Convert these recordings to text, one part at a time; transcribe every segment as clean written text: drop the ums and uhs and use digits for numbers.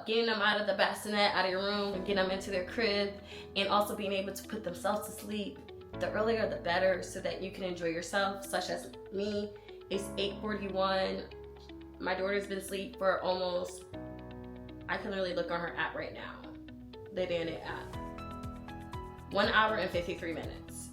about getting them out of the bassinet, out of your room, and getting them into their crib, and also being able to put themselves to sleep. The earlier the better, so that you can enjoy yourself, such as me. It's 8:41. My daughter's been asleep for almost, I can literally look on her app right now, the Danny app, 1 hour and 53 minutes.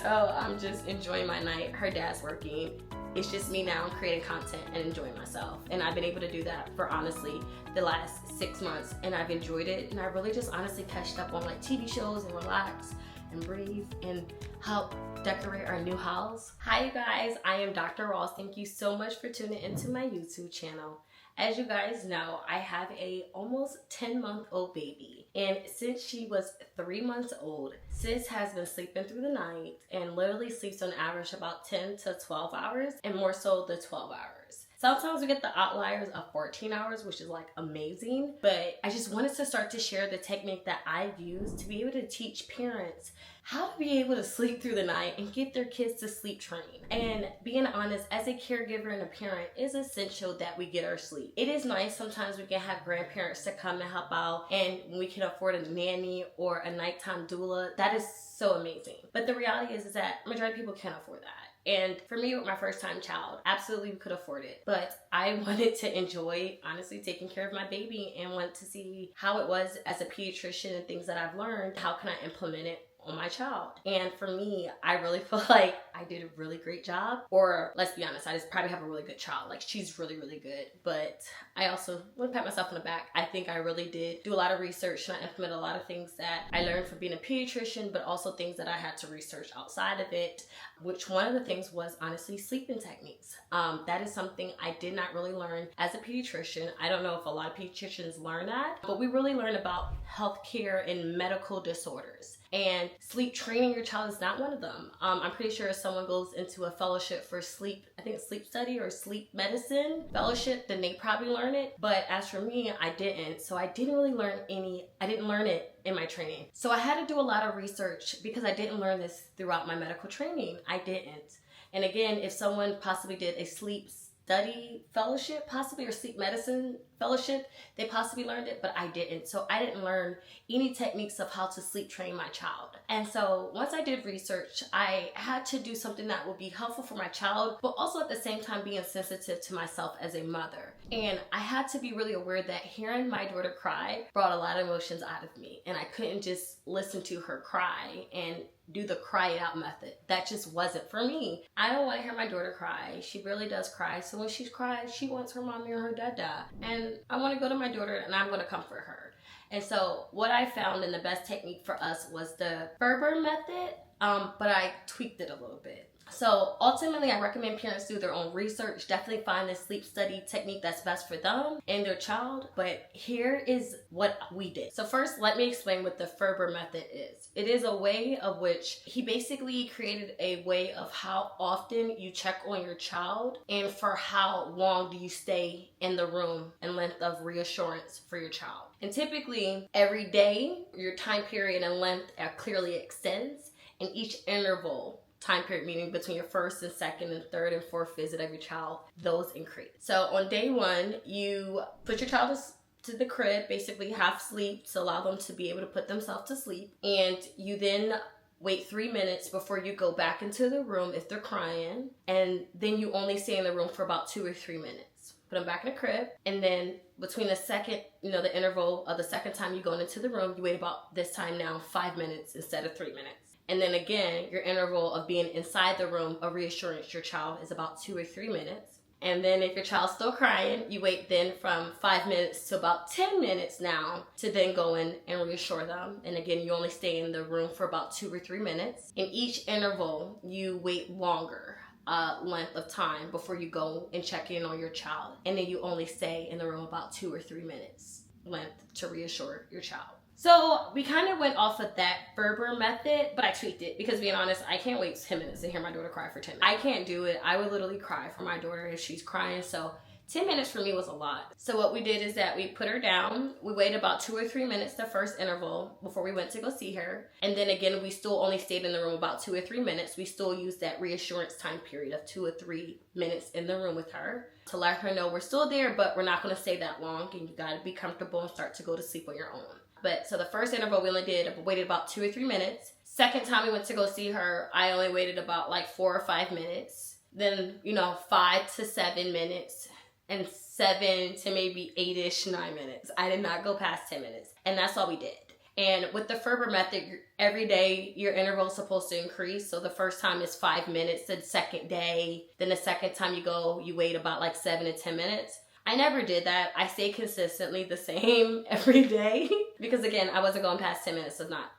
So I'm just enjoying my night. Her dad's working. It's just me now creating content and enjoying myself. And I've been able to do that for honestly the last 6 months, and I've enjoyed it. And I really just honestly catched up on like TV shows and relax and breathe and help decorate our new house. Hi you guys, I am Dr. Ross. Thank you so much for tuning into my YouTube channel. As you guys know, I have a almost 10-month-old baby, and since she was 3 months old, sis has been sleeping through the night and literally sleeps on average about 10 to 12 hours, and more so the 12 hours. Sometimes we get the outliers of 14 hours, which is like amazing, but I just wanted to start to share the technique that I've used to be able to teach parents how to be able to sleep through the night and get their kids to sleep train. And being honest, as a caregiver and a parent, it's essential that we get our sleep. It is nice sometimes we can have grandparents to come and help out, and we can afford a nanny or a nighttime doula. That is so amazing. But the reality is that majority of people can't afford that. And for me, with my first time child, absolutely we could afford it. But I wanted to enjoy, honestly, taking care of my baby and want to see how it was as a pediatrician and things that I've learned. How can I implement it on my child? And for me, I really feel like I did a really great job. Or let's be honest, I just probably have a really good child. Like, she's really, really good. But I also want to pat myself on the back. I think I really did do a lot of research, and I implemented a lot of things that I learned from being a pediatrician, but also things that I had to research outside of it, which one of the things was honestly sleeping techniques. That is something I did not really learn as a pediatrician. I don't know if a lot of pediatricians learn that, but we really learn about healthcare and medical disorders. And sleep training your child is not one of them. I'm pretty sure if someone goes into a fellowship for sleep, I think it's sleep study or sleep medicine fellowship, then they probably learn it. But as for me, I didn't. So I didn't really learn I didn't learn it in my training. So I had to do a lot of research because I didn't learn this throughout my medical training. I didn't. And again, if someone possibly did a sleep study fellowship, possibly, or sleep medicine fellowship, they possibly learned it, but I didn't. So I didn't learn any techniques of how to sleep train my child. And so once I did research, I had to do something that would be helpful for my child, but also at the same time being sensitive to myself as a mother. And I had to be really aware that hearing my daughter cry brought a lot of emotions out of me, and I couldn't just listen to her cry and do the cry it out method. That just wasn't for me. I don't want to hear my daughter cry. She really does cry. So when she cries, she wants her mommy or her dada. And I want to go to my daughter and I'm going to comfort her. And so what I found and the best technique for us was the Ferber method, but I tweaked it a little bit. So ultimately, I recommend parents do their own research. Definitely find the sleep study technique that's best for them and their child. But here is what we did. So first, let me explain what the Ferber method is. It is a way of which he basically created a way of how often you check on your child and for how long do you stay in the room and length of reassurance for your child. And typically, every day, your time period and length clearly extends, and each interval time period, meaning between your first and second and third and fourth visit of your child, those increase. So on day one, you put your child to the crib, basically half sleep to allow them to be able to put themselves to sleep. And you then wait 3 minutes before you go back into the room if they're crying. And then you only stay in the room for about 2 or 3 minutes. Put them back in the crib. And then between the second, the interval of the second time you go into the room, you wait about this time now 5 minutes instead of 3 minutes. And then again, your interval of being inside the room of reassurance your child is about 2 or 3 minutes. And then if your child's still crying, you wait then from 5 minutes to about 10 minutes now to then go in and reassure them. And again, you only stay in the room for about 2 or 3 minutes. In each interval, you wait longer length of time before you go and check in on your child. And then you only stay in the room about 2 or 3 minutes length to reassure your child. So we kind of went off of that Ferber method, but I tweaked it because, being honest, I can't wait 10 minutes to hear my daughter cry for 10 minutes. I can't do it. I would literally cry for my daughter if she's crying. So 10 minutes for me was a lot. So what we did is that we put her down. We waited about 2 or 3 minutes the first interval before we went to go see her. And then again, we still only stayed in the room about 2 or 3 minutes. We still used that reassurance time period of 2 or 3 minutes in the room with her to let her know we're still there, but we're not going to stay that long and you got to be comfortable and start to go to sleep on your own. But so the first interval we only waited about 2 or 3 minutes. Second time we went to go see her, I only waited about like 4 or 5 minutes. Then, 5 to 7 minutes. And 7 to maybe 8-ish, 9 minutes. I did not go past 10 minutes. And that's all we did. And with the Ferber method, every day your interval is supposed to increase. So the first time is 5 minutes. The second day, then the second time you go, you wait about like 7 to 10 minutes. I never did that. I stay consistently the same every day. Because again, I wasn't going past 10 minutes of not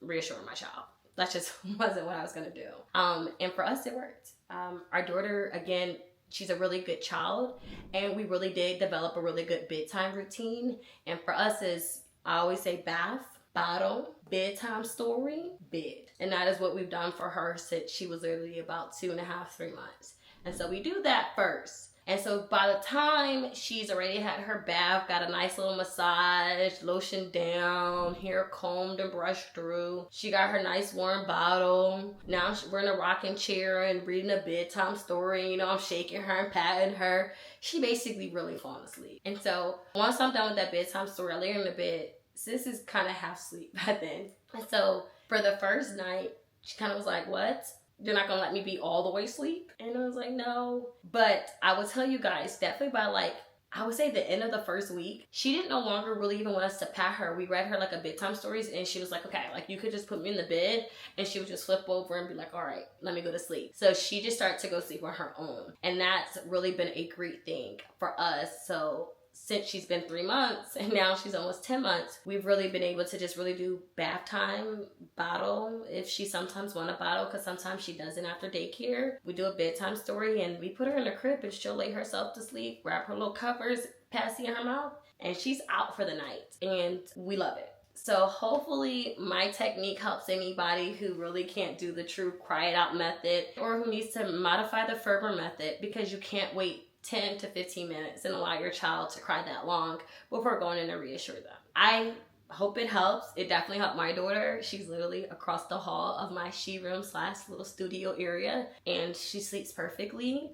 reassuring my child. That just wasn't what I was going to do. And for us, it worked. Our daughter, again, she's a really good child, and we really did develop a really good bedtime routine. And for us is, I always say bath, bottle, bedtime story, bed. And that is what we've done for her since she was literally about 2.5, 3 months. And so we do that first. And so by the time she's already had her bath, got a nice little massage, lotion down, hair combed and brushed through, she got her nice warm bottle. Now we're in a rocking chair and reading a bedtime story. I'm shaking her and patting her. She basically really falling asleep. And so once I'm done with that bedtime story, I lay her in the bed. Sis is kind of half asleep by then. And so for the first night, she kind of was like, what? You're not gonna let me be all the way asleep? And I was like, no. But I will tell you guys, definitely by I would say the end of the first week, she didn't no longer really even want us to pat her. We read her like a bedtime stories and she was like, okay, you could just put me in the bed, and she would just flip over and be like, all right, let me go to sleep. So she just started to go sleep on her own. And that's really been a great thing for us. So since she's been 3 months and now she's almost 10 months, we've really been able to just really do bath time, bottle, if she sometimes want a bottle, because sometimes she doesn't after daycare. We do a bedtime story and we put her in the crib and she'll lay herself to sleep, wrap her little covers, passy in her mouth, and she's out for the night. And we love it. So hopefully my technique helps anybody who really can't do the true cry it out method, or who needs to modify the Ferber method, because you can't wait 10 to 15 minutes and allow your child to cry that long before going in and reassure them. I hope it helps. It definitely helped my daughter. She's literally across the hall of my she room / little studio area, and she sleeps perfectly.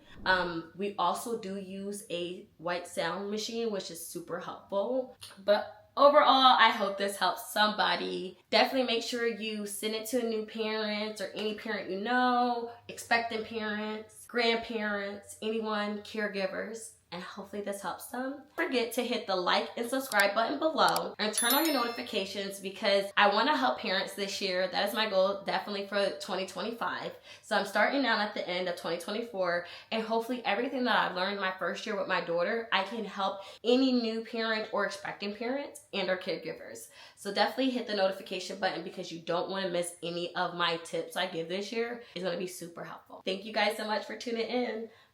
We also do use a white sound machine, which is super helpful. But overall, I hope this helps somebody. Definitely make sure you send it to a new parent or any parent you know, expectant parents, grandparents, anyone, caregivers, and hopefully this helps them. Don't forget to hit the like and subscribe button below and turn on your notifications, because I want to help parents this year. That is my goal, definitely for 2025. So I'm starting now at the end of 2024, and hopefully everything that I've learned my first year with my daughter, I can help any new parent or expecting parents and our caregivers. So definitely hit the notification button, because you don't want to miss any of my tips I give this year. It's going to be super helpful. Thank you guys so much for tuning in.